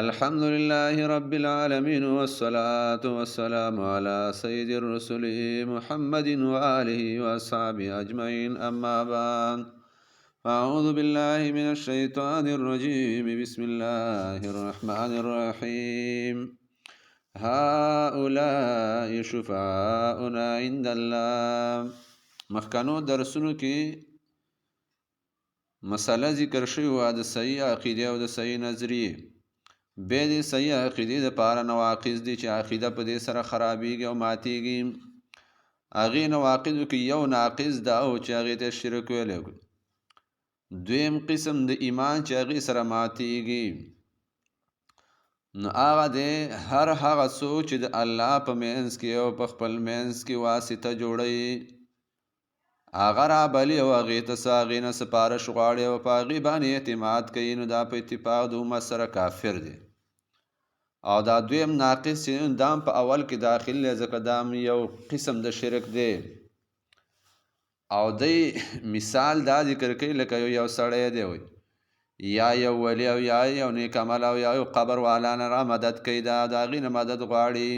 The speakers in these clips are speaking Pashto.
الحمد لله رب العالمين والصلاة والسلام على سيد الرسل محمد وآله وأصحابه أجمعين أما بعد أعوذ بالله من الشيطان الرجيم بسم الله الرحمن الرحيم هؤلاء شفعاؤنا عند الله. مخکانو درسونو کې مسله ذکر شوی و د صحیح عقیده او د صحیح نظریه. به د صحیح عقیدې دپاره نواقض دي چې عقیده په دې سره خرابېږي او ماتېږي. هغې نواقضو کې یو ناقض دا او چې هغې ته شرک ویلی. دویم قسم د ایمان چې هغې سره ماتېږي نو هغه دی هر هغه څوک چې د الله په منځ کې او په خپل منځ کې واسطه جوړوي، هغه رابلي او هغې ته څه هغې نه سپارش غواړي او په هغې باندې اعتماد کوي، نو دا په اتفاق د امت سره کافر دی. او دا دویم ناقص چې دا په اول کې داخل دی، ځکه دا یو قسم د شرک دی. او دی مثال دا ذکر کوي لکه یو سړی دی وي یا یو ولی او یا یو نیک عمل او یا یو قبر والا نه را مدد کوي، دا د هغې نه مدد غواړي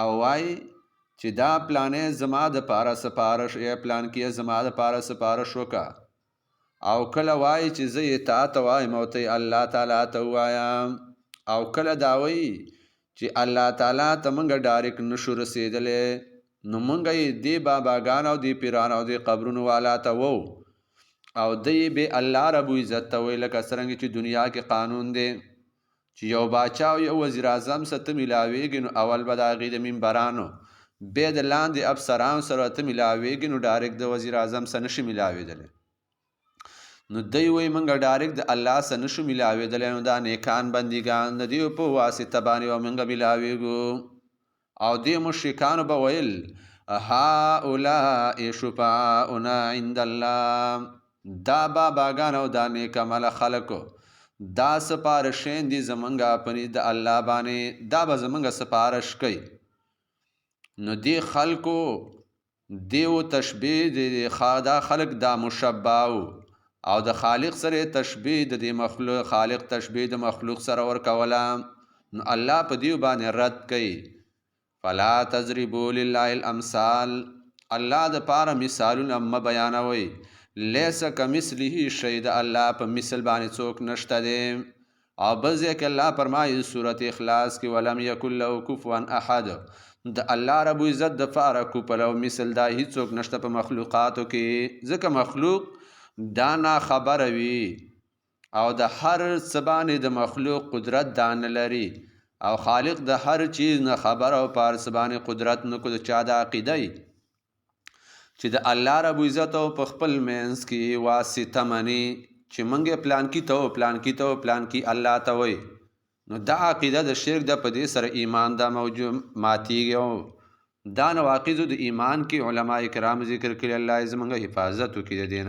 او وایي چې دا پلانې زما د پاره سپارش یا پلان کې زما د پاره سپارش وکړه. او کله وایي چې زه یې تا ته وایم او ته الله تعالی ته ووایم. او کله دا وایي چې الله تعالی ته موږ ډایرکټ نشو رسېدلی، نو موږ یې دې باباګان او دې پیران او دې قبرونو والا ته وو او دی به الله رب عزت ته وی، لکه څرنګه چې دنیا کې قانون دی چې یو باچا او یو وزیر اعظم سره ته میلاویږي نو اول به د هغې د منبرانو بیا د لاندې افسرانو سره ته میلاویږي، نو ډایرکټ د وزیر اعظم سره نشي میلاوېدلی. نو دی وی موږ ډایرکټ د الله سره نشو میلاوېدلی، نو دا نیکان بندګان د دې په واسطه باندې به موږ میلاویږو. او دې مشرکانو به ویل هؤلاء شفعاؤنا عند الله، دا باباګان او دا نیک عمله خلکو دا سپارښین دي زمونږه په نزد د الله باندې، دا به زمونږه سپارش کوي. نو دې خلکو دیو تشبیه دا خلک دا مشبهو او د خالق سره تشبیه د دې مخلوق خالق تشبیه د مخلوق سره ورکوله، نو الله په دیو باندې رد کوي. فلا تضربوا لله الامثال، الله د پاره مثالونه مه بیانوئ. لیس کمثله شی، د الله په مثل باندې څوک نشته دی. او بل ځای کې الله فرمایي سورت اخلاص کې ولم یکن له کفوا احد، د الله رب عزت د پاره کوپل او مثل دا هیڅوک نشته په مخلوقاتو کې، ځکه مخلوق دا نا خبره وي او د هر څه باندې د مخلوق قدرت دا نه لري، او خالق د هر چیز نه خبر او په هر څه باندې قدرت نه کو. د چا د عقیده چې د الله رب عزت او په خپل منځ کې واسطه مني چې منګه پلان کی ته پلان کی ته پلان کی الله ته وي، نو دا عقیده د شرک د په دې سره ایمان دا موجود ماتیږي. او دا نواقض د ایمان کې علما کرام ذکر کړي، الله زموږ حفاظت وکړي د دې.